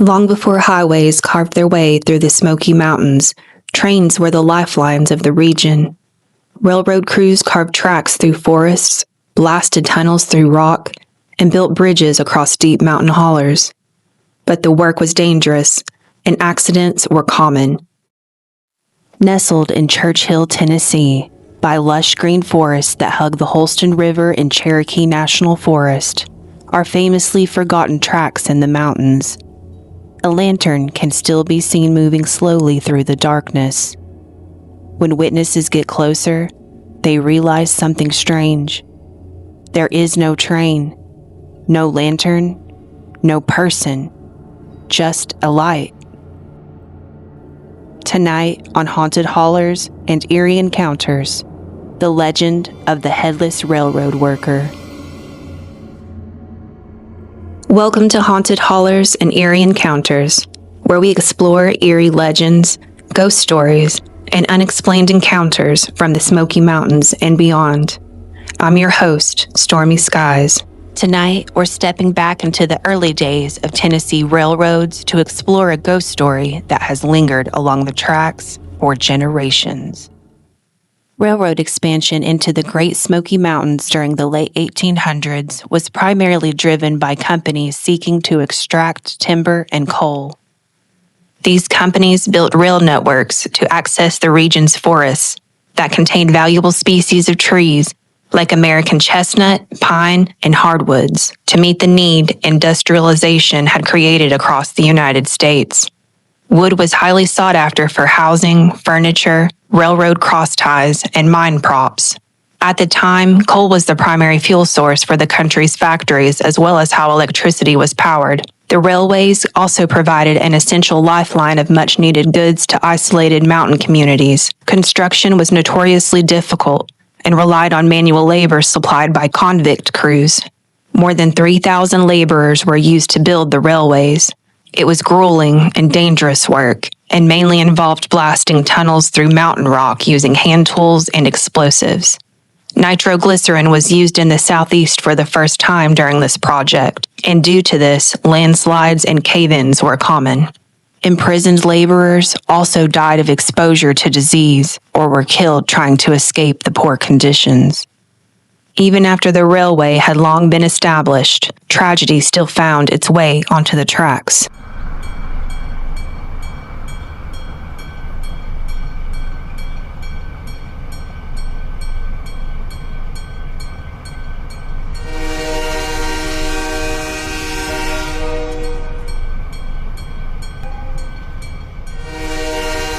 Long before highways carved their way through the Smoky Mountains, trains were the lifelines of the region. Railroad crews carved tracks through forests, blasted tunnels through rock, and built bridges across deep mountain hollers. But the work was dangerous, and accidents were common. Nestled in Churchill, Tennessee, by lush green forests that hug the Holston River in Cherokee National Forest, are famously forgotten tracks in the mountains. A lantern can still be seen moving slowly through the darkness. When witnesses get closer, they realize something strange. There is no train, no lantern, no person, just a light. Tonight on Haunted Hollers and Eerie Encounters, the legend of the Headless Railroad Worker. Welcome to Haunted Hollers and Eerie Encounters, where we explore eerie legends, ghost stories, and unexplained encounters from the Smoky Mountains and beyond. I'm your host, Stormy Skies. Tonight, we're stepping back into the early days of Tennessee railroads to explore a ghost story that has lingered along the tracks for generations. Railroad expansion into the Great Smoky Mountains during the late 1800s was primarily driven by companies seeking to extract timber and coal. These companies built rail networks to access the region's forests that contained valuable species of trees like American chestnut, pine, and hardwoods to meet the need industrialization had created across the United States. Wood was highly sought after for housing, furniture, railroad crossties, and mine props. At the time, coal was the primary fuel source for the country's factories as well as how electricity was powered. The railways also provided an essential lifeline of much-needed goods to isolated mountain communities. Construction was notoriously difficult and relied on manual labor supplied by convict crews. More than 3,000 laborers were used to build the railways. It was grueling and dangerous work, and mainly involved blasting tunnels through mountain rock using hand tools and explosives. Nitroglycerin was used in the southeast for the first time during this project, and due to this, landslides and cave-ins were common. Imprisoned laborers also died of exposure to disease or were killed trying to escape the poor conditions. Even after the railway had long been established, tragedy still found its way onto the tracks.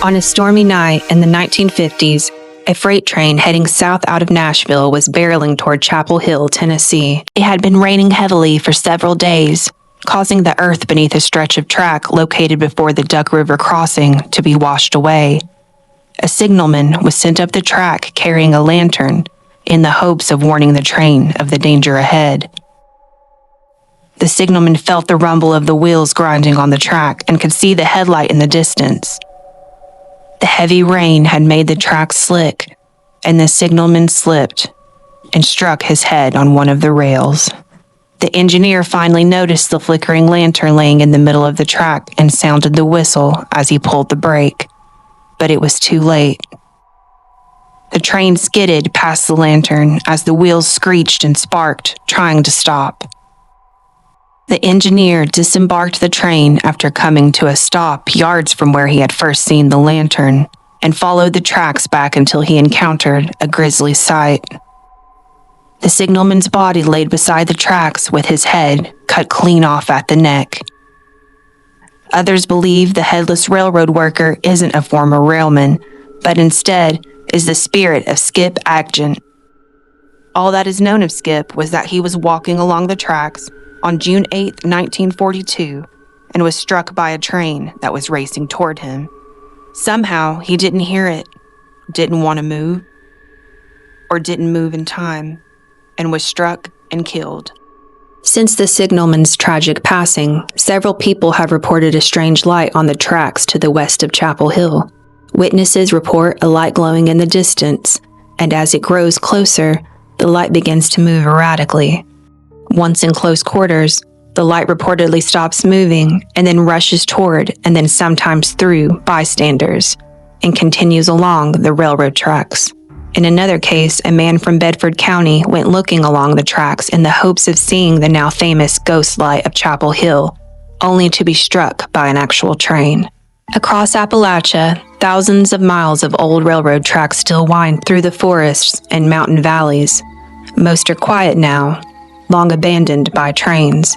On a stormy night in the 1950s, a freight train heading south out of Nashville was barreling toward Chapel Hill, Tennessee. It had been raining heavily for several days, causing the earth beneath a stretch of track located before the Duck River crossing to be washed away. A signalman was sent up the track carrying a lantern in the hopes of warning the train of the danger ahead. The signalman felt the rumble of the wheels grinding on the track and could see the headlight in the distance. The heavy rain had made the track slick, and the signalman slipped and struck his head on one of the rails. The engineer finally noticed the flickering lantern laying in the middle of the track and sounded the whistle as he pulled the brake, but it was too late. The train skidded past the lantern as the wheels screeched and sparked, trying to stop. The engineer disembarked the train after coming to a stop yards from where he had first seen the lantern and followed the tracks back until he encountered a grisly sight. The signalman's body laid beside the tracks with his head cut clean off at the neck. Others believe the Headless Railroad Worker isn't a former railman, but instead is the spirit of Skip Agent. All that is known of Skip was that he was walking along the tracks on June 8, 1942, and was struck by a train that was racing toward him. Somehow, he didn't hear it, didn't want to move, or didn't move in time, and was struck and killed. Since the signalman's tragic passing, several people have reported a strange light on the tracks to the west of Chapel Hill. Witnesses report a light glowing in the distance, and as it grows closer, the light begins to move erratically. Once in close quarters, The light reportedly stops moving and then rushes toward and then sometimes through bystanders and continues along the railroad tracks. In another case, a man from Bedford County went looking along the tracks in the hopes of seeing the now famous ghost light of Chapel Hill, only to be struck by an actual train. Across Appalachia, thousands of miles of old railroad tracks still wind through the forests and mountain valleys. Most are quiet now, long abandoned by trains.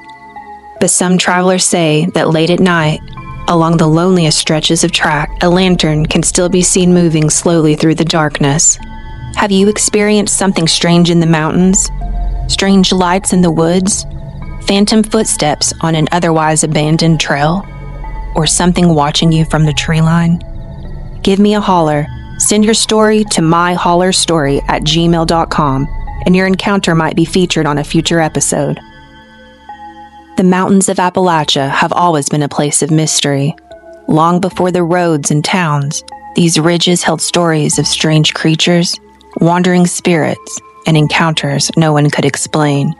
But some travelers say that late at night, along the loneliest stretches of track, a lantern can still be seen moving slowly through the darkness. Have you experienced something strange in the mountains? Strange lights in the woods? Phantom footsteps on an otherwise abandoned trail? Or something watching you from the tree line? Give me a holler. Send your story to MyHollerStory@gmail.com, and your encounter might be featured on a future episode. The mountains of Appalachia have always been a place of mystery. Long before the roads and towns, these ridges held stories of strange creatures, wandering spirits, and encounters no one could explain.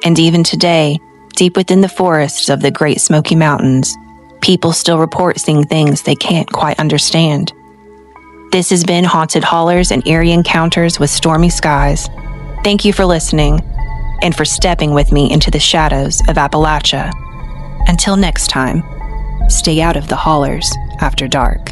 And even today, deep within the forests of the Great Smoky Mountains, people still report seeing things they can't quite understand. This has been Haunted Hollers and Eerie Encounters with Stormy Skies. Thank you for listening and for stepping with me into the shadows of Appalachia. Until next time, stay out of the hollers after dark.